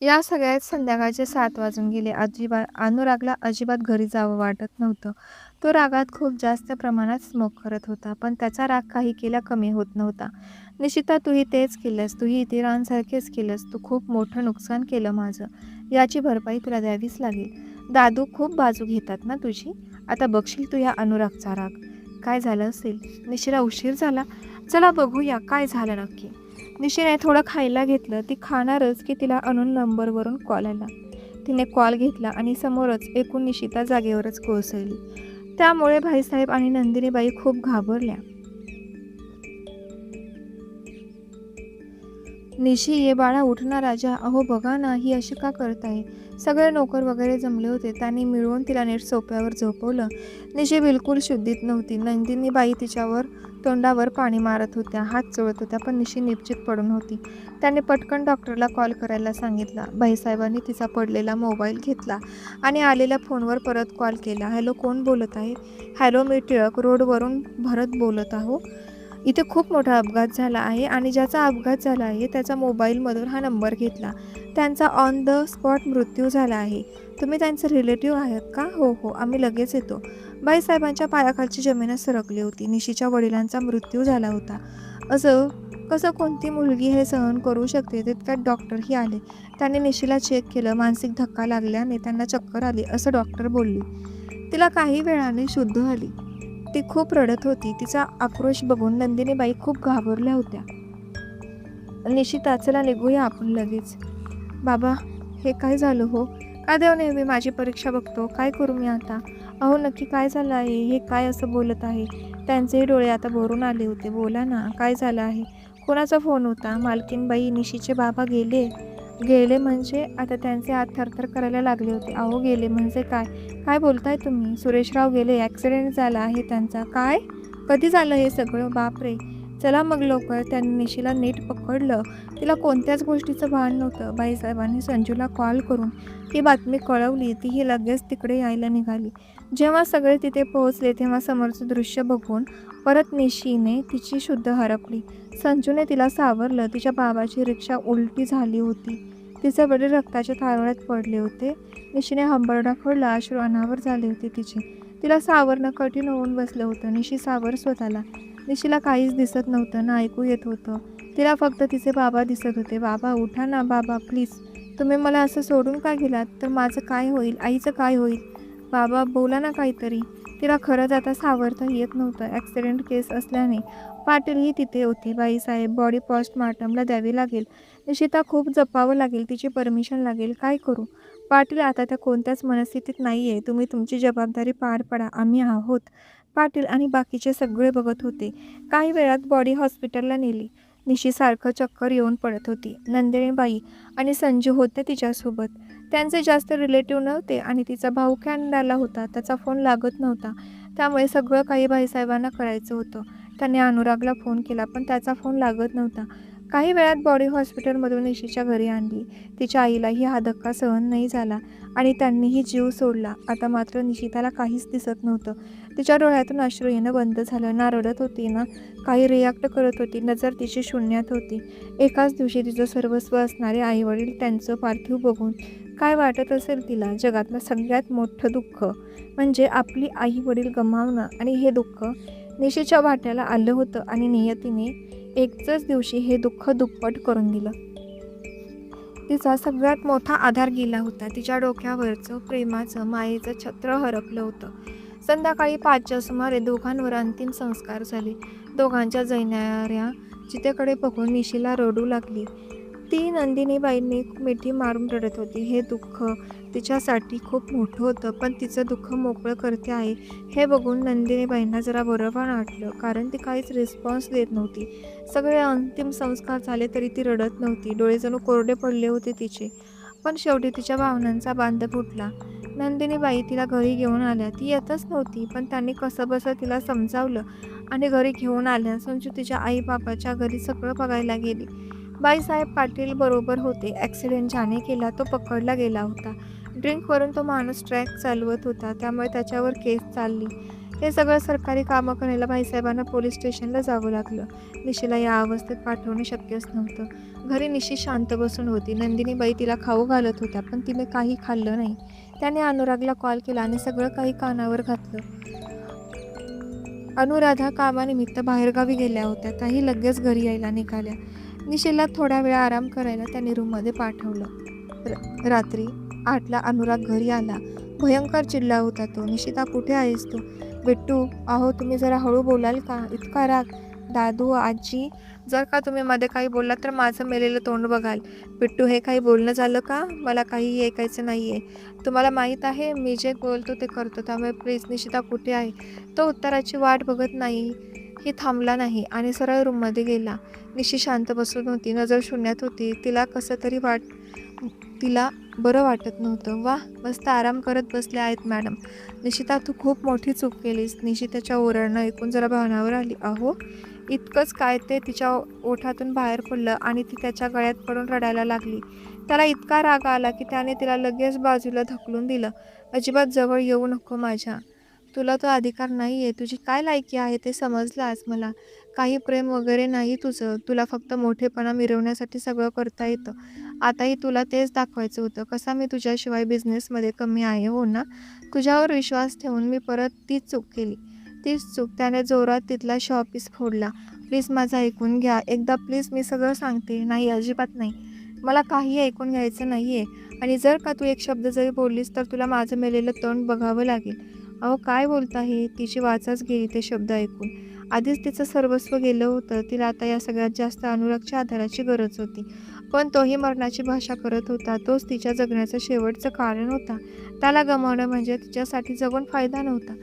या सगळ्यात संध्याकाळचे 7 वाजून गेले. अनुरागला अजिबात घरी जावं वाटत नव्हतं. तो रागात खूप जास्त प्रमाणात स्मोक करत होता, पण त्याचा राग काही केला कमी होत नव्हता. "निशिता, तूही तेच केलंस. तूही इतरांसारखेच केलंस. तू खूप मोठं नुकसान केलं माझं. याची भरपाई तुला द्यावीच लागेल. दादू खूप बाजू घेतात ना तुझी. आता बघशील तू या अनुरागचा राग." "काय झालं असेल? निशिरा, उशीर झाला. चला बघूया काय झालं नक्की." निशिने थोडं खायला घेतलं. ती खाणारच की तिला अननोन नंबरवरून कॉल आला. तिने कॉल घेतला आणि समोरच एकूण निशिता जागेवरच कोसळली. त्यामुळे भाईसाहेब आणि नंदिनीबाई खूप घाबरल्या. "निशी, ये बाळा, उठ ना राजा. अहो बघा ना, ही अशी का करताय?" सगळे नोकर वगैरे जमले होते. त्यांनी मिळवून तिला नीट सोफ्यावर झोपवलं. निशी बिलकुल शुद्धीत नव्हती. नंदिनीबाई तिच्यावर तोंडावर पाणी मारत होत्या, हात चोळत होत्या, पण निशी निपचित पडून होती. त्यांनी पटकन डॉक्टरला कॉल करायला सांगितला. भाईसाहेबांनी तिचा पडलेला मोबाईल घेतला आणि आलेल्या फोनवर परत कॉल केला. "हॅलो, कोण बोलत आहे?" "हॅलो, मी टिळक रोडवरून भरत बोलत आहो. इथे खूप मोठा अपघात झाला आहे आणि ज्याचा अपघात झाला आहे त्याचा मोबाईलमधून हा नंबर घेतला. त्यांचा ऑन द स्पॉट मृत्यू झाला आहे. तुम्ही त्यांचे रिलेटिव्ह आहात का?" "हो हो, आम्ही लगेच येतो." बाईसाहेबांच्या पायाखालची जमीनच सरकली होती. निशीच्या वडिलांचा मृत्यू झाला होता. असं कसं कोणती मुलगी हे सहन करू शकते? तितक्यात डॉक्टरही आले. त्यांनी निशीला चेक केलं. मानसिक धक्का लागल्याने त्यांना चक्कर आली असं डॉक्टर बोलली. तिला काही वेळाने शुद्ध आली. ती खूप रडत होती. तिचा आक्रोश बघून नंदिनीबाई खूप घाबरल्या होत्या. "निशिता, चला निघूया आपण लगेच." "बाबा, हे काय झालं हो? का देव नेहमी माझी परीक्षा बघतो? काय करू मी आता? अहो नक्की काय झालं आहे? हे काय असं बोलत आहे?" त्यांचेही डोळे आता भरून आले होते. "बोला ना, काय झालं आहे?" "कोणाचा फोन होता?" "मालकीणबाई, निशीचे बाबा गेले." "गेले म्हणजे?" आता त्यांचे हात थरथर करायला लागले होते. "अहो गेले म्हणजे काय? काय बोलताय तुम्ही?" "सुरेशराव गेले. ॲक्सिडेंट झाला आहे त्यांचा." "काय? कधी झालं हे सगळं? बापरे! चला मग लवकर." त्यांनी निशीला नीट पकडलं. तिला कोणत्याच गोष्टीचं भान नव्हतं. बाईसाहेबांनी संजूला कॉल करून ही बातमी कळवली. तीही लगेच तिकडे यायला निघाली. जेव्हा सगळे तिथे पोहोचले तेव्हा समोरचं दृश्य बघून परत निशीने तिची शुद्ध हरपली. संजूने तिला सावरलं. तिच्या बाबाची रिक्षा उलटी झाली होती. तिचे वडील रक्ताच्या थारोळ्यात पडले होते. निशीने हंबरडा फोडला. अश्रू अनावर झाले होते तिचे. तिला सावरणं कठीण होऊन बसलं होतं. "निशी, सावर स्वतःला." निशीला काहीच दिसत नव्हतं ना ऐकू येत होतं. तिला फक्त तिचे बाबा दिसत होते. "बाबा, उठा ना बाबा, प्लीज. तुम्ही मला असं सोडून का गेलात? तर माझं काय होईल? आईचं काय होईल? बाबा, बोला ना काहीतरी." तिला खरंच आता सावरता येत नव्हतं. ॲक्सिडेंट केस असल्याने पाटीलही तिथे होते. "बाईसाहेब, बॉडी पोस्टमॉर्टमला द्यावी लागेल. निशिता खूप जपावं लागेल. तिची परमिशन लागेल. काय करू?" "पाटील, आता त्या कोणत्याच मनस्थितीत नाहीये. तुम्ही तुमची जबाबदारी पार पाडा. आम्ही आहोत." पाटील आणि बाकीचे सगळे बघत होते. काही वेळात बॉडी हॉस्पिटलला नेली. निशी सारखं चक्कर येऊन पडत होती. नंदिनीबाई आणि संजू होते तिच्यासोबत. त्यांचे जास्त रिलेटिव्ह नव्हते आणि तिचा भाऊ कॅनडाला होता. त्याचा फोन लागत नव्हता. त्यामुळे सगळं काही भाईसाहेबांना करायचं होतं. त्यांनी अनुरागला फोन केला, पण त्याचा फोन लागत नव्हता. काही वेळात बॉडी हॉस्पिटलमधून निशीच्या घरी आणली. तिच्या आईलाही हा धक्का सहन नाही झाला आणि त्यांनीही जीव सोडला. आता मात्र निशिताला काहीच दिसत नव्हतं. तिच्या डोळ्यातून अश्रू येणं बंद झालं. ना रडत होती ना काही रिॲक्ट करत होती. नजर तिची शून्यात होती. एकाच दिवशी तिचं सर्वस्व असणारे आईवडील त्यांचं पार्थिव बघून काय वाटत असेल तिला? जगातलं सगळ्यात मोठं दुःख म्हणजे आपली आई-वडील गमावणं आणि हे दुःख निशीच्या वाट्याला आलं होतं आणि नियतीने एकच दिवशी हे दुःख दुप्पट करून दिलं. तिचा सगळ्यात मोठा आधार गेला होता. तिच्या डोक्यावरचं प्रेमाचं, मायेचं छत्र हरपलं होतं. संध्याकाळी 5च्या सुमारे दोघांवर अंतिम संस्कार झाले. दोघांच्या जळणाऱ्या चितेकडे बघून निशीला रडू लागली. ती नंदिनीबाईंनी मिठी मारून रडत होती. हे दुःख तिच्यासाठी खूप मोठं होतं, पण तिचं दुःख मोकळं करते आहे हे बघून नंदिनीबाईंना जरा बरं पण वाटलं, कारण ती काहीच रिस्पॉन्स देत नव्हती. सगळे अंतिम संस्कार झाले तरी ती रडत नव्हती. डोळे जणू कोरडे पडले होते तिचे. पण शेवटी तिच्या भावनांचा बांध फुटला. नंदिनीबाई तिला घरी घेऊन आल्या. ती येतच नव्हती, पण त्यांनी कसंबसं तिला समजावलं आणि घरी घेऊन आल्या. संजू तिच्या आई-बाबाच्या घरी सगळं बघायला गेली. बाईसाहेब पाटील बरोबर होते. ॲक्सिडेंट ज्याने केला तो पकडला गेला होता. ड्रिंकवरून तो माणूस ट्रक चालवत होता, त्यामुळे त्याच्यावर केस चालली. हे सगळं सरकारी कामं करायला बाईसाहेबांना पोलीस स्टेशनला जावं लागलं. निशीला या अवस्थेत पाठवणं शक्यच नव्हतं. घरी निशी शांत बसून होती. नंदिनीबाई तिला खाऊ घालत होत्या, पण तिने काही खाल्लं नाही. त्याने अनुरागला कॉल केला आणि सगळं काही कानावर घातलं. अनुराधा कामानिमित्त बाहेरगावी गेल्या होत्या. त्याही लगेच घरी यायला निघाल्या. निशीला थोडा वेळ आराम करायला त्याने रूममध्ये पाठवलं. रात्री 8ला अनुराग घरी आला. भयंकर चिडला होता तो. निशिता, कुठे आहेस तू? बिट्टू, अहो तुम्ही जरा हळू बोलाल का? इतका राग. दादू, आजी, जर का तुम्ही मध्ये काही बोललात तर माझं मेलेलं तोंड बघाल. बिट्टू, हे काही बोलणं झालं का? मला काहीही ऐकायचं नाहीये. तुम्हाला माहीत आहे मी जे बोलतो ते करतो, त्यामुळे प्लीज निशिता कुठे आहे? तो उत्तराची वाट बघत नाही ही थांबला नाही आणि सरळ रूममध्ये गेला. निशी शांत बसून होती. नजर शून्यात होती. तिला बरं वाटत नव्हतं. वाह, मस्त आराम करत बसल्या आहेत मॅडम. निशिता, तू खूप मोठी चूक केलीस. निशिताच्या ओरडणं ऐकून जरा भावनावर आली. अहो, इतकंच काय ते तिच्या ओठातून बाहेर पडलं आणि ती त्याच्या गळ्यात पडून रडायला लागली. त्याला इतका राग आला की त्याने तिला लगेच बाजूला ढकलून दिलं. अजिबात जवळ येऊ नको माझ्या. तुला तो अधिकार नाही आहे. तुझी काय लायकी आहे ते समजलं आज मला. काही प्रेम वगैरे नाही तुझं. तुला फक्त मोठेपणा मिरवण्यासाठी सगळं करता येतं. आताही तुला तेच दाखवायचं होतं. कसा मी तुझ्याशिवाय बिझनेसमध्ये कमी आहे, हो ना? तुझ्यावर विश्वास ठेवून मी परत तीच चूक केली. तीच चूक. त्याने जोरात तिथला शॉपीस फोडला. प्लीज माझं ऐकून घ्या. एकदा प्लीज, मी सगळं सांगते. नाही, अजिबात नाही. मला काही ऐकून घ्यायचं नाही आहे. आणि जर का तू एक शब्द जरी बोललीस तर तुला माझं मेलेलं तोंड बघावं लागेल. अहो, काय बोलता हे? तिची वाचाच गेली ते शब्द ऐकून. आधीच तिचं सर्वस्व गेलं होतं. तिला आता या सगळ्यात जास्त अनुरागच्या आधाराची गरज होती. पण तोही मरणाची भाषा करत होता. तोच तिच्या जगण्याचं शेवटचं कारण होता. त्याला गमावणं म्हणजे तिच्यासाठी जगून फायदा नव्हता.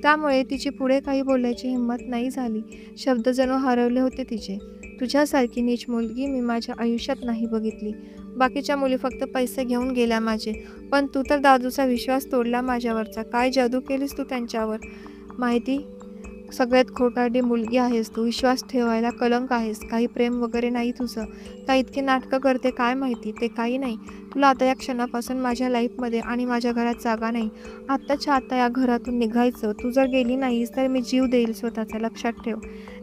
त्यामुळे तिची पुढे काही बोलायची हिंमत नाही झाली. शब्द जणू हरवले होते तिचे. तुझ्यासारखी नीच मुलगी मी माझ्या आयुष्यात नाही बघितली. बाकीच्या मुली फक्त पैसे घेऊन गेल्या माझे. पण तू तर दादूचा विश्वास तोडला माझ्यावरचा. काय जादू केलीस तू त्यांच्यावर माहिती? सगळ्यात खोटारडी मुलगी आहेस तू. विश्वास ठेवायला कलंक आहेस. काही प्रेम वगैरे नाही तुझं. का इतकी नाटकं करते काय माहिती? ते काही नाही. तुला आता या क्षणापासून माझ्या लाईफमध्ये आणि माझ्या घरात जागा नाही. आत्ताच्या आत्ता या घरातून निघायचं. तू जर गेली नाहीस तर मी जीव देईल स्वतःचा, लक्षात ठेव.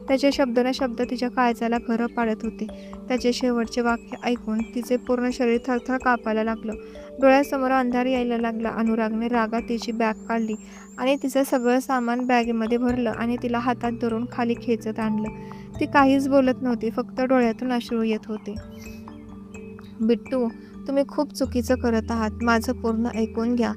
त्याचे शब्द न शब्द तिच्या काळजाला घरं पाडत होते. त्याचे शेवटचे वाक्य ऐकून तिचे पूर्ण शरीर थरथर कापायला लागलं. डोळ्यासमोर अंधार यायला लागला. अनुरागने रागात तिची बॅग काढली आणि तिचं सगळं सामान बॅगेमध्ये भरलं आणि तिला हातात धरून खाली खेचत आणलं. ती काहीच बोलत नव्हती. फक्त डोळ्यातून अश्रू येत होते. बिट्टू, तुम्ही खूप चुकीचं करत आहात. माझं पूर्ण ऐकून घ्या.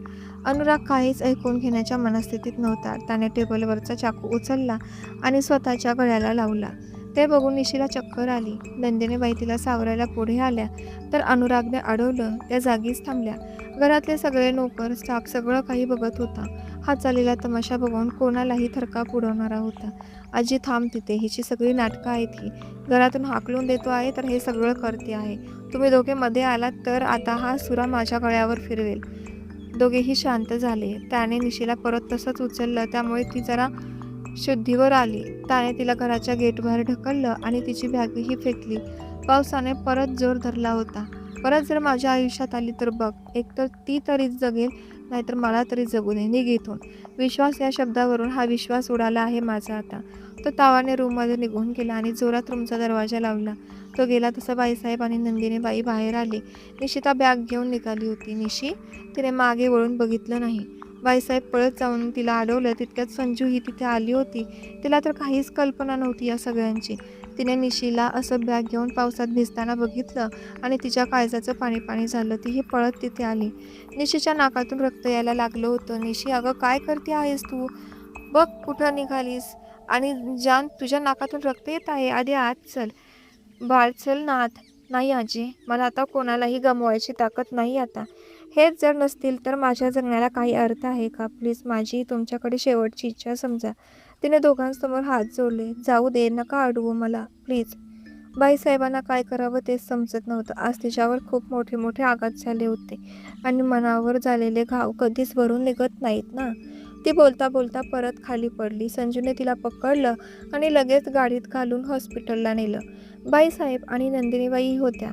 अनुराग काहीच ऐकून घेण्याच्या मनस्थितीत नव्हता. त्याने टेबलवरचा चाकू उचलला आणि स्वतःच्या गळ्याला लावला. ते बघून निशीला चक्कर आली. नंदिनीबाई तिला सावरायला पुढे आल्या तर अनुरागने अडवलं. त्या जागीच थांबल्या. घरातले सगळे नोकर, स्टाफ सगळं काही बघत होता. हा चाललेला तमाशा बघून कोणालाही थरकाप उडवणारा होता. आजी, थांब तिथे. हिची सगळी नाटकं आहेत ही. घरातून हाकलून देतो आहे तर हे सगळं करते आहे. तुम्ही दोघे मध्ये आलात तर आता हा सुरा माझ्या गळ्यावर फिरवेल. दोघेही शांत झाले. त्याने निशीला परत तसंच उचललं. त्यामुळे ती जरा शुद्धीवर आली. त्याने तिला घराच्या गेटबाहेर ढकललं आणि तिची बॅगही फेकली. पावसाने परत जोर धरला होता. परत जर माझ्या आयुष्यात आली तर बघ, एकतर ती तरी जगेल, नाहीतर मला तरी जगू दे. निघ इथून. विश्वास या शब्दावरून हा विश्वास उडाला आहे माझा आता. तो तावाने रूममध्ये निघून गेला आणि जोरात रूमचा दरवाजा लावला. तो गेला तसा बाईसाहेब आणि नंदिनीबाई बाहेर आली. निशिता बॅग घेऊन निघाली होती. निशी, तिने मागे वळून बघितलं नाही. बाईसाहेब पळत जाऊन तिला अडवलं. तितक्यात संजू ही तिथे आली होती. तिला तर काहीच कल्पना नव्हती या सगळ्यांची. तिने निशीला असं बॅग घेऊन पावसात भिजताना बघितलं आणि तिच्या काळजाचं पाणी पाणी झालं. तीही पळत तिथे आली. निशीच्या नाकातून रक्त यायला लागलं होतं. निशी, अगं काय करते आहेस तू? बघ कुठं निघालीस. आणि जान, तुझ्या नाकातून रक्त येत आहे. आधी आत चल. बाळ, चल ना आत. नाही आजी, मला आता कोणालाही गमवायची ताकद नाही आता. हेच जर नसतील तर माझ्या जगण्याला काही अर्थ आहे का? प्लीज, माझी तुमच्याकडे शेवटची इच्छा समजा. तिने दोघांसमोर हात जोडले. जाऊ दे, नका अडवू मला, प्लीज. बाईसाहेबांना काय करावं तेच समजत नव्हतं. आज तिच्यावर खूप मोठे मोठे आघात झाले होते आणि मनावर झालेले घाव कधीच भरून निघत नाहीत ना. ती बोलता बोलता परत खाली पडली. संजूने तिला पकडलं आणि लगेच गाडीत घालून हॉस्पिटलला नेलं. बाईसाहेब आणि नंदिनीबाई होत्या.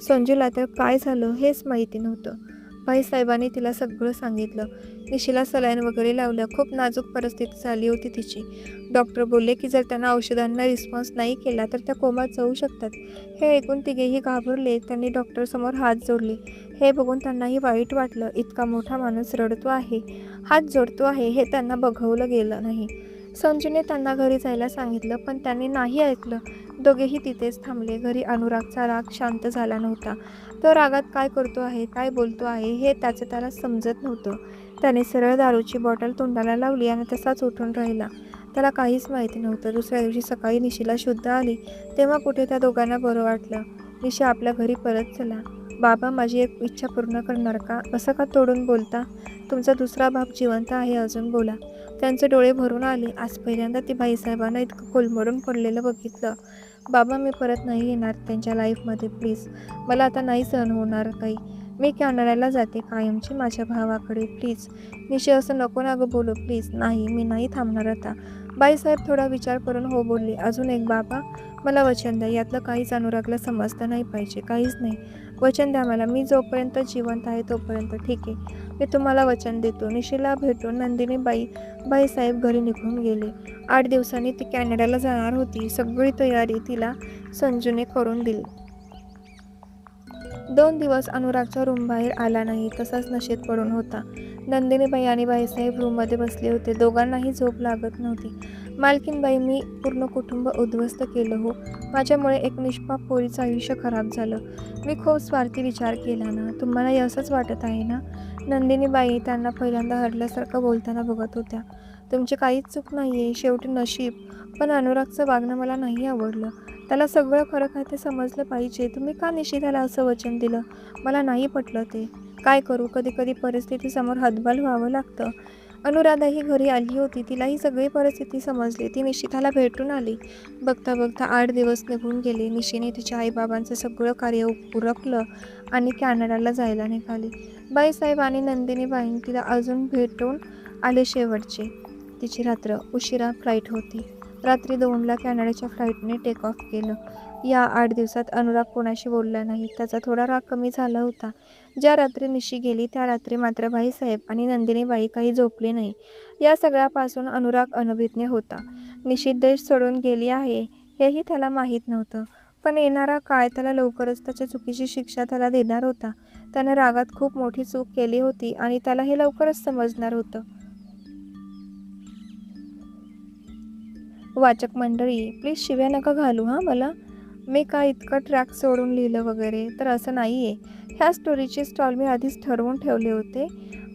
संजूला तर काय झालं हेच माहिती नव्हतं. बाईसाहेबांनी तिला सगळं सांगितलं. निशीला सलाईन वगैरे लावल्या. खूप नाजूक परिस्थिती झाली होती तिची. डॉक्टर बोलले की जर त्यांना औषधांना रिस्पॉन्स नाही केला तर त्या कोमात जाऊ शकतात. हे ऐकून तिघेही घाबरले. त्यांनी डॉक्टरसमोर हात जोडले. हे बघून त्यांनाही वाईट वाटलं. इतका मोठा माणूस रडतो आहे, हात जोडतो आहे, हे त्यांना बघवलं गेलं नाही. संजूने त्यांना घरी जायला सांगितलं, पण त्यांनी नाही ऐकलं. दोघेही तिथेच थांबले. घरी अनुरागचा राग शांत झाला नव्हता. तो रागात काय करतो आहे, काय बोलतो आहे, हे त्याचं त्याला समजत नव्हतं. त्याने सरळ दारूची बॉटल तोंडाला लावली आणि तसाच उठून राहिला. त्याला काहीच माहिती नव्हतं. दुसऱ्या दिवशी सकाळी निशीला शुद्ध आली, तेव्हा कुठे त्या दोघांना बरं वाटलं. निशा आपल्या घरी परत चला. बाबा, माझी एक इच्छा पूर्ण करणार का? असं का तोडून बोलता? तुमचा दुसरा बाप जिवंत आहे, अजून बोला. त्यांचे डोळे भरून आले. आज पहिल्यांदा ती बाईसाहेबांना इतकं कोलमडून पडलेलं बघितलं. बाबा, मी परत नाही येणार त्यांच्या लाईफमध्ये, प्लीज. मला आता नाही सहन होणार काही. मी कॅनडाला जाते कायमची माझ्या भावाकडे, प्लीज. निशी, असं नको ना गं बोलू, प्लीज. नाही, मी नाही थांबणार आता. बाईसाहेब थोडा विचार करून हो बोलले. अजून एक बाबा, मला वचन द्या. यातलं काहीच अनुरागला समजतं नाही पाहिजे, काहीच नाही. वचन द्या मला. मी जोपर्यंत जिवंत आहे तोपर्यंत. ठीक आहे, मी तुम्हाला वचन देतो. निशीला भेटून नंदिनी बाईसाहेब घरी निघून गेले. 8 दिवसांनी ती कॅनडाला जाणार होती. सगळी तयारी तिला संजूने करून दिली. 2 दिवस अनुरागच्या रूमबाहेर आला नाही. तसाच नशेत पडून होता. नंदिनीबाई आणि बाईसाहेब रूममध्ये बसले होते. दोघांनाही झोप लागत नव्हती. मालकीनबाई, मी पूर्ण कुटुंब उद्ध्वस्त केलं हो. माझ्यामुळे एक निष्पाप पोरीचं आयुष्य खराब झालं. मी खूप स्वार्थी विचार केला ना. तुम्हालाही असंच वाटत आहे ना? नंदिनीबाई त्यांना पहिल्यांदा हरल्यासारखं बोलताना बघत होत्या. तुमची काहीच चूक नाही आहे, शेवटी नशीब. पण अनुरागचं वागणं मला नाही आवडलं. त्याला सगळं खरं काय ते समजलं पाहिजे. तुम्ही का निशिताला असं वचन दिलं? मला नाही पटलं ते. काय करू, कधी कधी परिस्थितीसमोर हतबल व्हावं लागतं. अनुराधाही घरी आली होती. तिलाही सगळी परिस्थिती समजली. ती निशिताला भेटून आली. बघता बघता 8 दिवस निघून गेले. निशीने तिच्या आईबाबांचं सगळं कार्य उरकलं आणि कॅनडाला जायला निघाली. बाईसाहेब आणि नंदिनीबाईंनी तिला अजून भेटून आले शेवटचे. तिची रात्र. उशिरा फ्लाईट होती. रात्री 2ला कॅनडाच्या फ्लाईटने टेक ऑफ केलं. या 8 दिवसात अनुराग कोणाशी बोलला नाही. त्याचा थोडा राग कमी झाला होता. ज्या रात्री निशी गेली त्या रात्री मात्र बाईसाहेब आणि नंदिनीबाई काही झोपले नाही. या सगळ्यापासून अनुराग अनभिज्ञ होता. निशी देश सोडून गेली आहे हेही त्याला माहीत नव्हतं. पण येणारा काळ त्याला लवकरच त्याच्या चुकीची शिक्षा त्याला देणार होता. त्याने रागात खूप मोठी चूक केली होती आणि त्याला हे लवकरच समजणार होतं. वाचक मंडळी, प्लीज शिव्या नका घालू हां मला. मी काय इतकं ट्रॅक सोडून लिहिलं वगैरे तर असं नाही आहे. ह्या स्टोरीचे स्टॉल मी आधीच ठरवून ठेवले होते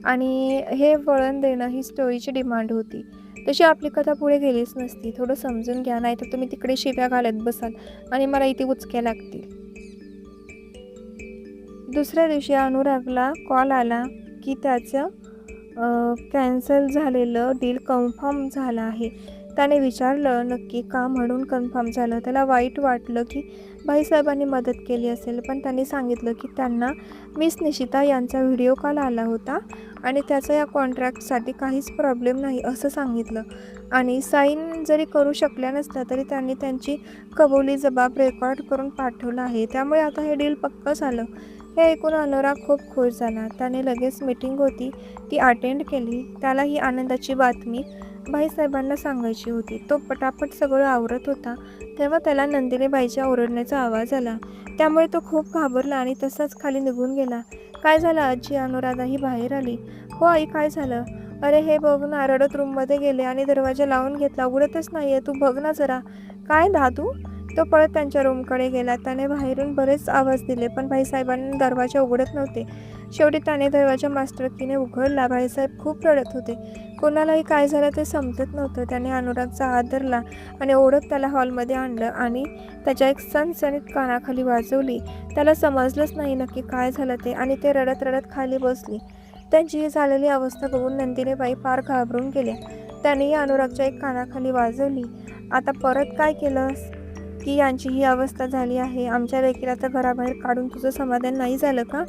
आणि हे वळण देणं ही स्टोरीची डिमांड होती. तशी आपली कथा पुढे गेलीच नसती. थोडं समजून घ्या, नाही तर तुम्ही तिकडे शिव्या घालत बसाल आणि मला इथे उचक्या लागतील. दुसऱ्या दिवशी अनुरागला कॉल आला की त्याचं कॅन्सल झालेलं डील कन्फर्म झालं आहे. त्याने विचारलं नक्की का म्हणून कन्फर्म झालं. त्याला वाईट वाटलं की बाईसाहेबांनी मदत केली असेल, पण त्यांनी सांगितलं की त्यांना मिस निशिता यांचा व्हिडिओ कॉल आला होता आणि त्याचा या कॉन्ट्रॅक्टसाठी काहीच प्रॉब्लेम नाही असं सांगितलं. आणि साईन जरी करू शकल्या नसत्या तरी त्यांनी त्यांची कबुली जबाब रेकॉर्ड करून पाठवला आहे. त्यामुळे आता हे डील पक्कं झालं. हे ऐकून अनुराग खूप खुश झाला. त्याने लगेच मीटिंग होती ती अटेंड केली. त्याला ही आनंदाची बातमी बाईसाहेबांना सांगायची होती. तो पटापट सगळं आवरत होता तेव्हा त्याला नंदिनीबाईच्या ओरडण्याचा आवाज आला. त्यामुळे तो खूप घाबरला आणि तसाच खाली निघून गेला. काय झालं आजी? अनुराधाही बाहेर आली. हो आई, काय झालं? अरे हे बघ ना, रडत रूममध्ये गेले आणि दरवाजा लावून घेतला, उघडतच नाही आहे. तू बघ ना जरा. काय दादू? तो पळत त्यांच्या रूमकडे गेला. त्याने बाहेरून बरेच आवाज दिले पण बाईसाहेबांनी दरवाजा उघडत नव्हते. शेवटी त्याने दरवाजा मास्टर कीने उघडला. बाईसाहेब खूप रडत होते. कोणालाही काय झालं ते समजत नव्हतं. त्याने अनुरागचा हात धरला आणि ओढत त्याला हॉलमध्ये आणलं आणि त्याच्या एक सणसणीत कानाखाली वाजवली. त्याला समजलंच नाही नक्की काय झालं ते आणि ते रडत रडत खाली बसली. त्यांची ही झालेली अवस्था बघून नंदिनीबाई फार घाबरून गेल्या. त्यानेही अनुरागच्या एक कानाखाली वाजवली. आता परत काय केलंस की यांची ही अवस्था झाली आहे? आमच्या लेकीला तर घराबाहेर काढून तुझं समाधान नाही झालं का?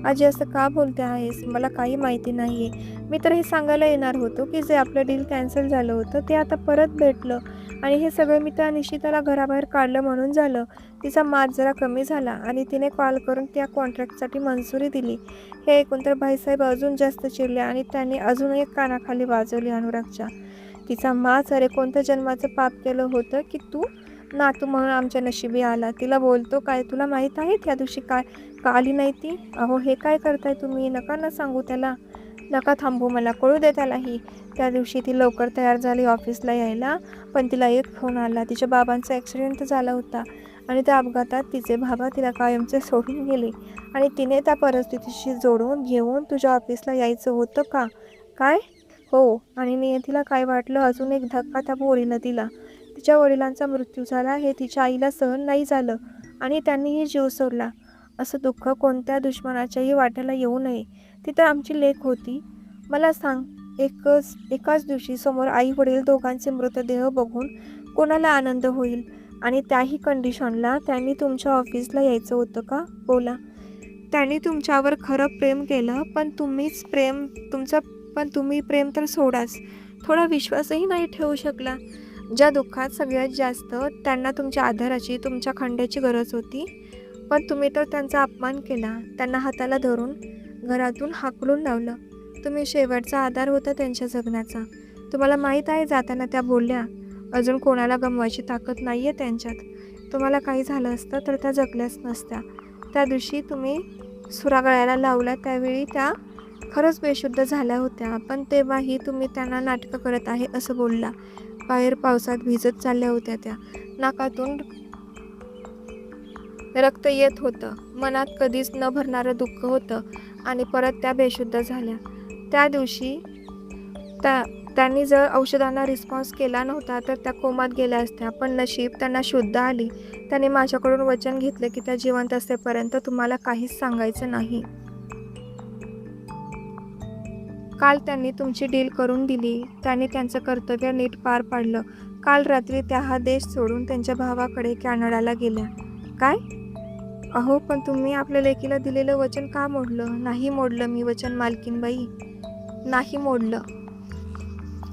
आजी असं का बोलते आहेस? मला काही माहिती नाही आहे. मी तर हे सांगायला येणार होतो की जे आपलं डील कॅन्सल झालं होतं ते आता परत भेटलं आणि हे सगळं मी त्या निशिताला घराबाहेर काढलं म्हणून झालं. तिचा माज जरा कमी झाला आणि तिने कॉल करून त्या कॉन्ट्रॅक्टसाठी मंजुरी दिली. हे ऐकून तर भाईसाहेब अजून जास्त चिडले आणि त्यांनी अजून एक कानाखाली वाजवली अनुरागच्या. तिचा माज, अरे कोणत्या जन्माचं पाप केलं होतं की तू नातू म्हणून आमच्या नशिबी आला. तिला बोलतो काय, तुला माहीत आहे त्या दिवशी काय का आली नाही ती? अहो हे काय करताय तुम्ही, नका ना सांगू त्याला, नका थांबू, मला कळू दे त्यालाही. त्या दिवशी ती लवकर तयार झाली ऑफिसला यायला, पण तिला एक फोन आला. तिच्या बाबांचा ॲक्सिडेंट झाला होता आणि त्या अपघातात तिचे बाबा तिला कायमचे सोडून गेले आणि तिने त्या परिस्थितीशी जोडून घेऊन तुझ्या ऑफिसला यायचं होतं का? काय? हो. आणि नियतीला काय वाटलं, अजून एक धक्का त्या पोरीनं दिला. तिच्या वडिलांचा मृत्यू झाला हे तिच्या आईला सहन नाही झालं आणि त्यांनीही जीव सोडला. असं दुःख कोणत्या दुश्मनाच्याही वाट्याला येऊ नये. ती तर आमची लेक होती. मला सांग, एकाच दिवशी समोर आई वडील दोघांचे मृतदेह बघून कोणाला आनंद होईल? आणि त्याही कंडिशनला त्यांनी तुमच्या ऑफिसला यायचं होतं का? बोला. त्यांनी तुमच्यावर खरं प्रेम केलं, पण तुम्ही प्रेम तर सोडाच, थोडा विश्वासही नाही ठेवू शकला. ज्या दुःखात सगळ्यात जास्त त्यांना तुमच्या आधाराची, तुमच्या खंड्याची गरज होती, पण तुम्ही तर त्यांचा अपमान केला. त्यांना हाताला धरून घरातून हाकलून लावलं. तुम्ही शेवटचा आधार होता त्यांच्या जगण्याचा. तुम्हाला माहीत आहे, जाताना त्या बोलल्या, अजून कोणाला गमवायची ताकद नाही आहे त्यांच्यात. तुम्हाला काही झालं असतं तर त्या जगल्याच नसत्या. त्या दिवशी तुम्ही सुरा गळ्याला लावला त्यावेळी त्या खरंच बेशुद्ध झाल्या होत्या, पण तेव्हाही तुम्ही त्यांना नाटकं करत आहे असं बोलला. बाहेर पावसात भिजत चालल्या होत्या त्या, नाकातून रक्त येत होतं, मनात कधीच न भरणारं दुःख होतं आणि परत त्या बेशुद्ध झाल्या. त्या दिवशी त्यांनी जर औषधांना रिस्पॉन्स केला नव्हता तर त्या कोमात गेल्या असत्या, पण नशीब त्यांना शुद्ध आली. त्यांनी माझ्याकडून वचन घेतलं की त्या जिवंत असेपर्यंत तुम्हाला काहीच सांगायचं नाही. काल त्यांनी तुमची डील करून दिली. त्यांनी त्यांचं कर्तव्य नीट पार पाडलं. काल रात्री त्या हा देश सोडून त्यांच्या भावाकडे कॅनडाला गेल्या. काय? अहो, पण तुम्ही आपल्या लेकीला दिलेलं वचन का मोडलं? नाही मोडलं मी वचन मालकीनबाई, नाही मोडलं.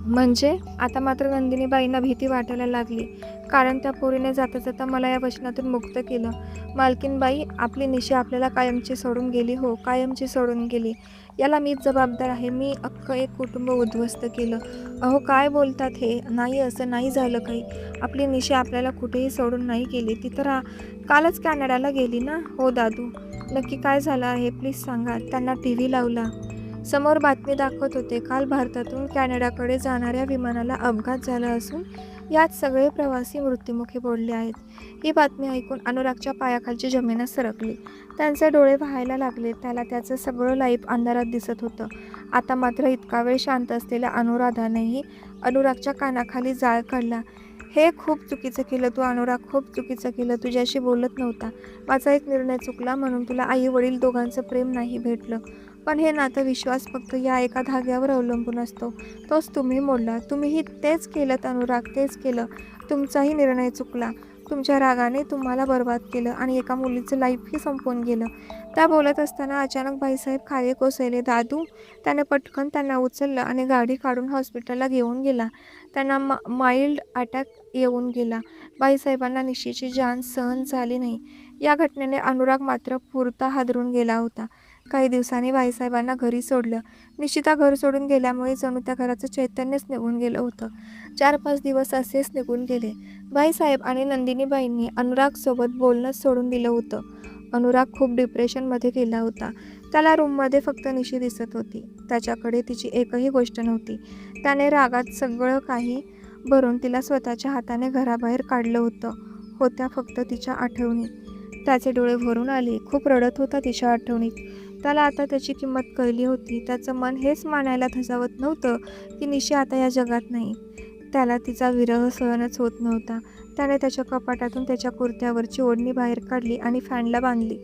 म्हणजे? आता मात्र नंदिनीबाईंना भीती वाटायला लागली, कारण त्या पोरीने जाता जाता मला या वचनातून मुक्त केलं. मालकीनबाई, आपली निशी आपल्याला कायमची सोडून गेली. हो, कायमची सोडून गेली. याला मीच जबाबदार आहे. मी अख्खं एक कुटुंब उद्ध्वस्त केलं. अहो काय बोलतात हे? नाही, असं नाही झालं काही. आपली निशी आपल्याला कुठेही सोडून नाही गेली. ती तर कालच कॅनडाला गेली ना? हो दादू, नक्की काय झालं आहे प्लीज सांगा. त्यांना TV लावला. समोर बातमी दाखवत होते, काल भारतातून कॅनडाकडे जाणाऱ्या विमानाला अपघात झाला असून यात सगळे प्रवासी मृत्युमुखी पडले आहेत. ही बातमी ऐकून अनुरागच्या पायाखालची जमीनच सरकली. त्यांचे डोळे व्हायला लागले. त्याला त्याचं सगळं लाईफ अंधारात दिसत होतं. आता मात्र इतका वेळ शांत असलेल्या अनुराधानेही अनुरागच्या कानाखाली जाळ काढला. हे खूप चुकीचं केलं तू अनुराग, खूप चुकीचं केलं. तुझ्याशी बोलत नव्हता. माझा एक निर्णय चुकला म्हणून तुला आई वडील दोघांचं प्रेम नाही भेटलं. पण हे नातं विश्वास फक्त या एका धाग्यावर अवलंबून असतो. तोच तुम्ही मोडला. तुम्हीही तेच केलं अनुराग, तेच केलं. तुमचाही निर्णय चुकला. तुमच्या रागाने तुम्हाला बर्बाद केलं आणि एका मुलीचं लाईफही संपवून गेलं. त्या बोलत असताना अचानक भाईसाहेब खाली कोसळले. दादू, त्याने पटकन त्यांना उचललं आणि गाडी काढून हॉस्पिटलला घेऊन गेला. त्यांना माइल्ड अटॅक येऊन गेला. बाईसाहेबांना निशीची जान सहन झाली नाही. या घटनेने अनुराग मात्र पुरता हादरून गेला होता. काही दिवसांनी बाईसाहेबांना घरी सोडलं. निशिता घर सोडून गेल्यामुळे जणू त्या घराचं चैतन्यच निघून गेलं होतं. 4-5 दिवस असेच निघून गेले. बाईसाहेब आणि नंदिनीबाईंनी अनुरागसोबत बोलणंच सोडून दिलं होतं. अनुराग खूप डिप्रेशनमध्ये गेला होता. त्याला रूममध्ये फक्त निशी दिसत होती. त्याच्याकडे तिची एकही गोष्ट नव्हती. त्याने रागात सगळं काही भरून तिला स्वतःच्या हाताने घराबाहेर काढलं होतं. होत्या फक्त तिच्या आठवणी. त्याचे डोळे भरून आले. खूप रडत होता तिच्या आठवणीत. त्याला आता त्याची किंमत कळली होती. त्याचं मन हेच मानायला धजावत नव्हतं की निशी आता या जगात नाही. त्याला तिचा विरह सहनच होत नव्हता. त्याने त्याच्या कपाटातून त्याच्या कुर्त्यावरची ओढणी बाहेर काढली आणि फॅनला बांधली.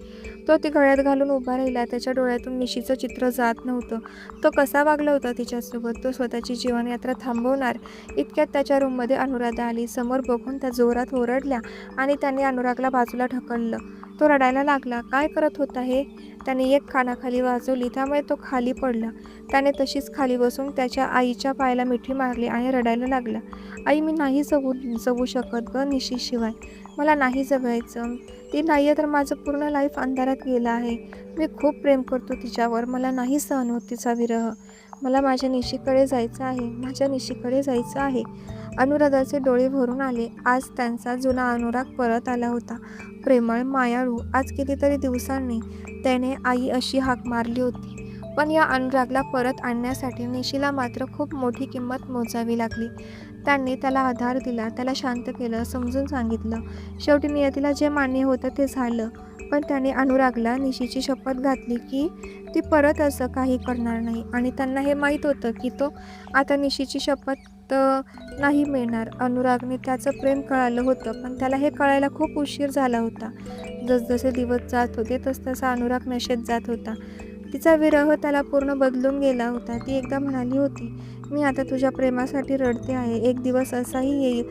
तो ती गळ्यात घालून उभा राहिला. त्याच्या डोळ्यातून निशीचं चित्र जात नव्हतं. तो कसा वागला होता तिच्यासोबत? तो स्वतःची जीवनयात्रा थांबवणार इतक्यात त्याच्या रूममध्ये अनुराधा आली. समोर बघून त्या जोरात ओरडल्या आणि त्यांनी अनुरागला बाजूला ढकललं. तो रडायला लागला. काय करत होता हे? त्याने एक कानाखाली वाजवली, त्यामुळे तो खाली पडला. त्याने तशीच खाली बसून त्याच्या आईच्या पायाला मिठी मारली आणि रडायला लागला. आई, मी नाही जगू शकत गं निशीशिवाय. मला नाही जगायचं. ती नाही आहे तर माझं पूर्ण लाईफ अंधारात गेलं आहे. मी खूप प्रेम करतो तिच्यावर. मला नाही सहन होत तिचा विरह. मला माझ्या निशीकडे जायचं आहे. माझ्या निशीकडे जायचं आहे. अनुराधाचे डोळे भरून आले. आज त्यांचा जुना अनुराग परत आला होता. प्रेमळ, मायाळू. आज कितीतरी दिवसांनी त्याने आई अशी हाक मारली होती. पण या अनुरागला परत आणण्यासाठी निशीला मात्र खूप मोठी किंमत मोजावी लागली. त्यांनी त्याला आधार दिला, त्याला शांत केलं, समजून सांगितलं. शेवटी नियतीला जे मान्य होतं ते झालं. पण त्याने अनुरागला निशीची शपथ घातली की ती परत असं काही करणार नाही. आणि त्यांना हे माहीत होतं की तो आता निशीची शपथ नाही मिळणार. अनुरागने त्याचं प्रेम कळालं होतं, पण त्याला हे कळायला खूप उशीर झाला होता. जसजसे दिवस जात होते तसतसा अनुराग नशेत जात होता. तिचा विरह त्याला पूर्ण बदलून गेला होता. ती एकदा म्हणाली होती, मी आता तुझ्या प्रेमासाठी रडते आहे. एक दिवस असाही येईल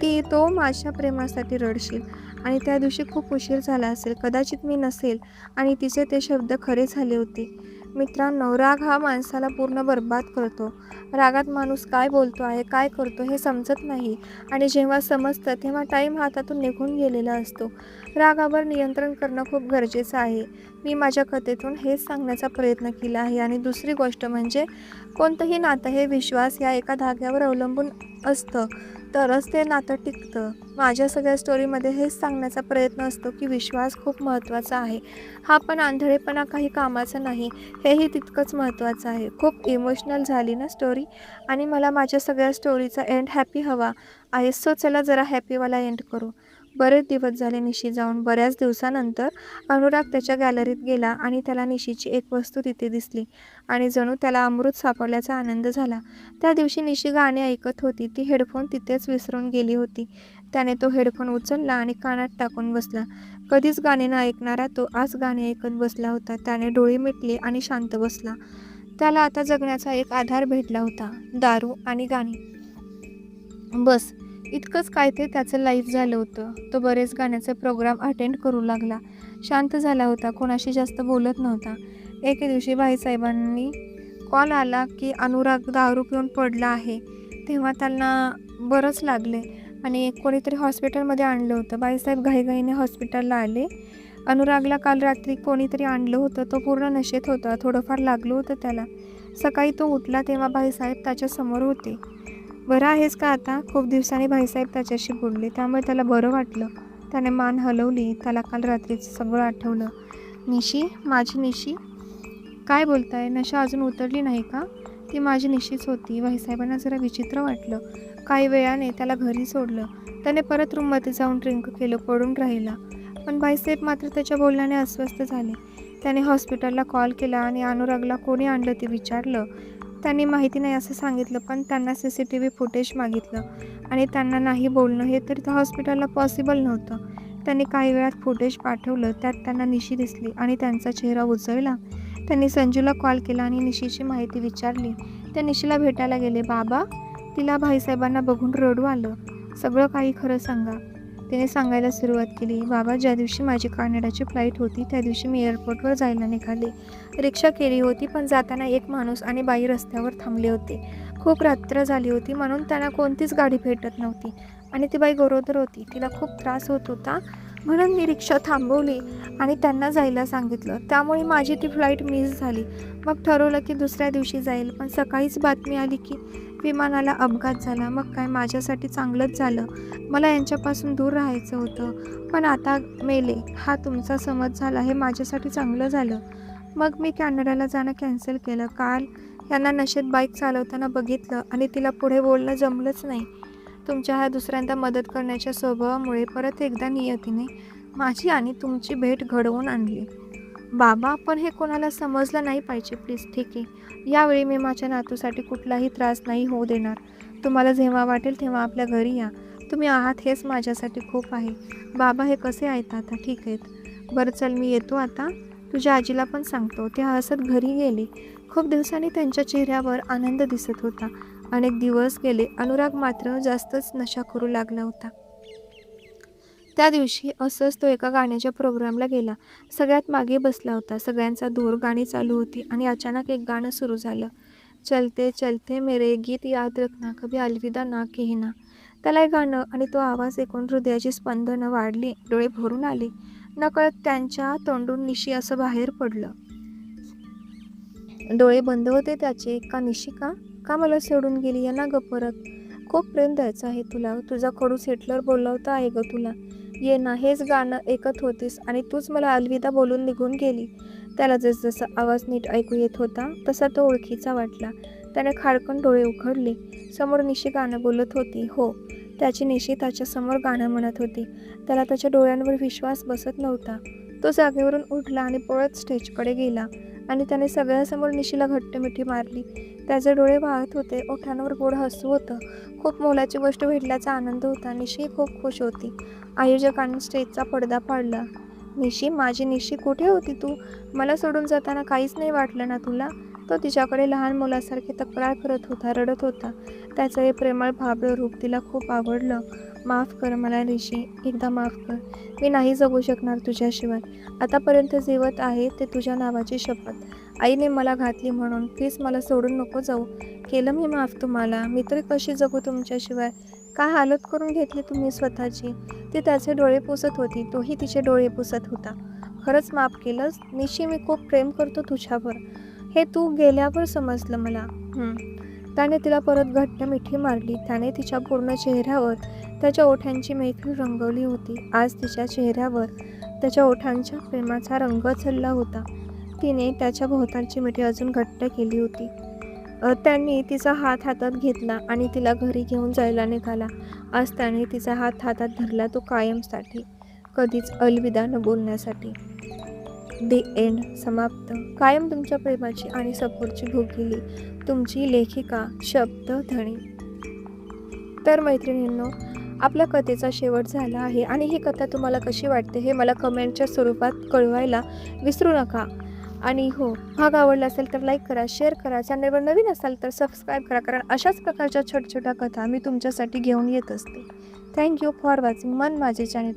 की तो माझ्या प्रेमासाठी रडशील. आणि त्या दिवशी खूप उशीर झाला असेल. कदाचित मी नसेल. आणि तिचे ते शब्द खरे झाले होते. मित्रांनो, राग हा माणसाला पूर्ण बर्बाद करतो. रागात माणूस काय बोलतो आहे, काय करतो हे समजत नाही. आणि जेव्हा समजतं तेव्हा टाईम हातातून निघून गेलेला असतो. रागावर नियंत्रण करणं खूप गरजेचं आहे. मी माझ्या कथेतून हेच सांगण्याचा प्रयत्न केला आहे. आणि दुसरी गोष्ट म्हणजे कोणतंही नातं हे विश्वास या एका धाग्यावर अवलंबून असतं तरच ते नातं टिकतं. माझ्या सगळ्या स्टोरीमध्ये हेच सांगण्याचा प्रयत्न असतो की विश्वास खूप महत्त्वाचा आहे. हा पण आंधळेपणा काही कामाचा नाही, हेही तितकंच महत्त्वाचं आहे. खूप इमोशनल झाली ना स्टोरी, आणि मला माझ्या सगळ्या स्टोरीचा एंड हॅपी हवा आहे. सो चला जरा हॅपीवाला एंड करू. बरेच दिवस झाले निशी जाऊन. बऱ्याच दिवसानंतर अनुराग त्याच्या गॅलरीत गेला आणि त्याला निशीची एक वस्तू तिथे दिसली आणि जणू त्याला अमृत सापडल्याचा आनंद झाला. त्या दिवशी निशी गाणे ऐकत होती. ती हेडफोन तिथेच विसरून गेली होती. त्याने तो हेडफोन उचलला आणि कानात टाकून बसला. कधीच गाणे न ऐकणारा तो आज गाणे ऐकत बसला होता. त्याने डोळे मिटले आणि शांत बसला. त्याला आता जगण्याचा एक आधार भेटला होता, दारू आणि गाणी. बस इतकंच काय ते त्याचं लाईफ झालं होतं. तो बरेच गाण्याचे प्रोग्राम अटेंड करू लागला. शांत झाला होता, कोणाशी जास्त बोलत नव्हता. एके दिवशी भाईसाहेबांनी कॉल आला की अनुराग दारू पिऊन पडला आहे. तेव्हा त्यांना बरंच लागले आणि कोणीतरी हॉस्पिटलमध्ये आणलं होतं. बाईसाहेब घाईघाईने हॉस्पिटलला आले. अनुरागला काल रात्री कोणीतरी आणलं होतं. तो पूर्ण नशेत होता. थोडंफार लागलं होतं त्याला. सकाळी तो उठला तेव्हा भाईसाहेब त्याच्यासमोर होते. बरं आहेस का आता? खूप दिवसांनी भाईसाहेब त्याच्याशी बोलले, त्यामुळे त्याला बरं वाटलं. त्याने मान हलवली. त्याला काल रात्रीचं सगळं आठवलं. निशी, माझी निशी. काय बोलताय? नशा अजून उतरली नाही का? ती माझी निशीच होती. भाईसाहेबांना जरा विचित्र वाटलं. काही वेळाने त्याला घरी सोडलं. त्याने परत रूममध्ये जाऊन ड्रिंक केलं, पडून राहिला. पण भाईसाहेब मात्र त्याच्या बोलण्याने अस्वस्थ झाले. त्याने हॉस्पिटलला कॉल केला आणि अनुरागला कोणी आणलं ते विचारलं. त्यांनी माहिती नाही असं सांगितलं, पण त्यांना CCTV फुटेज मागितलं आणि त्यांना नाही बोलणं हे तर त्या हॉस्पिटलला पॉसिबल नव्हतं. त्यांनी काही वेळात फुटेज पाठवलं. त्यात त्यांना निशी दिसली आणि त्यांचा चेहरा उजळला. त्यांनी संजूला कॉल केला आणि निशीची माहिती विचारली. ते निशीला भेटायला गेले. बाबा, तिला भाईसाहेबांना बघून रडू आलं. सगळं काही खरं सांगा, तिने सांगायला सुरुवात केली. बाबा, ज्या दिवशी माझी कॅनडाची फ्लाईट होती त्या दिवशी मी एअरपोर्टवर जायला निघाले. रिक्षा केली होती, पण जाताना एक माणूस आणि बाई रस्त्यावर थांबले होते. खूप रात्र झाली होती म्हणून त्यांना कोणतीच गाडी भेटत नव्हती आणि ती बाई गरोदर होती. तिला खूप त्रास होत होता म्हणून मी रिक्षा थांबवली आणि त्यांना जायला सांगितलं. त्यामुळे माझी ती फ्लाईट मिस झाली. मग ठरवलं की दुसऱ्या दिवशी जाईल, पण सकाळीच बातमी आली की विमानाला अपघात झाला. मग काय, माझ्यासाठी चांगलंच झालं. मला यांच्यापासून दूर राहायचं होतं, पण आता मेले. हा तुमचा समज झाला हे माझ्यासाठी चांगलं झालं. मग मी कॅनडाला जाणं कॅन्सल केलं. काल यांना नशेत बाईक चालवताना बघितलं आणि तिला पुढे बोलणं जमलंच नाही. तुमच्या ह्या दुसऱ्यांदा मदत करण्याच्या स्वभावामुळे परत एकदा नियतीने माझी आणि तुमची भेट घडवून आणली. बाबा, पण हे कोणाला समजलं नाही पाहिजे प्लीज. ठीक आहे, यावेळी मी माझ्या नातूसाठी कुठलाही त्रास नाही होऊ देणार. तुम्हाला जेव्हा वाटेल तेव्हा आपल्या घरी या. तुम्ही आहात हेच माझ्यासाठी खूप आहे. बाबा, हे कसे आहेत आता? ठीक आहेत. बरं चल, मी येतो आता. तुझ्या आजीला पण सांगतो. ते हसत घरी गेले. खूप दिवसांनी त्यांच्या चेहऱ्यावर आनंद दिसत होता. अनेक दिवस गेले. अनुराग मात्र जास्तच नशा करू लागला होता. त्या दिवशी असंच तो एका गाण्याच्या प्रोग्रामला गेला. सगळ्यात मागे बसला होता. सगळ्यांचा धूर गाणी चालू होती आणि अचानक एक गाणं सुरू झालं. चलते चलते मेरे गीत याद रखना कभी अलविदा ना कहना. त्याला हे गाणं आणि तो आवाज ऐकून हृदयाची स्पंदनं वाढली, डोळे भरून आले. नकळत त्यांच्या तोंडून निशी असं बाहेर पडलं. डोळे बंद होते त्याचे. का निशिका? का मला सोडून गेली? या ना ग परत. खूप प्रेम द्यायचं आहे तुला. तुझा खडूस हिटलर बोलला होता आहे ग तुला. ये ना. हेच गाणं ऐकत होतीस आणि तूच मला अलविदा बोलून निघून गेली. त्याला जसजसा आवाज नीट ऐकू येत होता तसा तो ओळखीचा वाटला. त्याने खाडकन डोळे उघडले. समोर निशी गाणं बोलत होती. हो, त्याची निशी त्याच्यासमोर गाणं म्हणत होती. त्याला त्याच्या डोळ्यांवर विश्वास बसत नव्हता. तो जागेवरून उठला आणि पळत स्टेजकडे गेला आणि त्याने सगळ्यासमोर निशीला घट्ट मिठी मारली. त्याचे डोळे वाहत होते. ओठांवर गोड हसू होतं. खूप मोलाची गोष्ट भेटल्याचा आनंद होता. निशी खूप खुश होती. आयोजकांनी स्टेजचा पडदा पाडला. निशी, माझी निशी, कुठे होती तू? मला सोडून जाताना काहीच नाही वाटलं ना तुला? तो तिच्याकडे लहान मुलासारखे तक्रार करत होता, रडत होता. त्याचं हे प्रेमळ भाबडं रूप तिला खूप आवडलं. माफ कर मला निशी, एकदा माफ कर. मी नाही जगू शकणार तुझ्याशिवाय. आतापर्यंत जीवत आहे ते तुझ्या नावाची शपथ. आईने मला घातली म्हणून प्लीज मला सोडून नको जाऊ. केलं मी माफ तुम्हाला. मी तरी कशी जगू तुमच्याशिवाय? काय हालत करून घेतली तुम्ही स्वतःची. ती त्याचे डोळे पुसत होती. तोही तिचे डोळे पुसत होता. खरंच माफ केलंस? निशी, मी खूप प्रेम करतो तुझ्यावर. हे तू गेल्यावर समजलं मला. त्याने तिला परत घट्ट मिठी मारली. त्याने तिच्या पूर्ण चेहऱ्यावर त्याच्या ओठांची मैफिल रंगवली होती. आज तिच्या चेहऱ्यावर त्याच्या ओठांच्या प्रेमाचा रंग चढला होता. तिने त्याच्या भोवतालची मिठी अजून घट्ट केली होती. त्यांनी तिचा हात हातात घेतला आणि तिला घरी घेऊन जायला निघाला. आज त्याने तिचा हात हातात धरला, तो कायमसाठी, कधीच अलविदा न बोलण्यासाठी. दी एंड. समाप्त. कायम तुमच्या प्रेमाची आणि सपोर्टची भूक गेली. तुमची लेखिका शब्दधनी. तर मैत्रिणींनो, आपल्या कथेचा शेवट झाला आहे आणि ही कथा तुम्हाला कशी वाटते हे मला कमेंटच्या स्वरूपात कळवायला विसरू नका. आणि हो, भाग आवडला असेल तर लाईक करा, शेअर करा. चॅनलवर नवीन असाल तर सबस्क्राईब करा, कारण अशाच प्रकारच्या छोट्या छोट्या कथा मी तुमच्यासाठी घेऊन येत असते. थँक्यू फॉर वॉचिंग मन माझे चॅनल.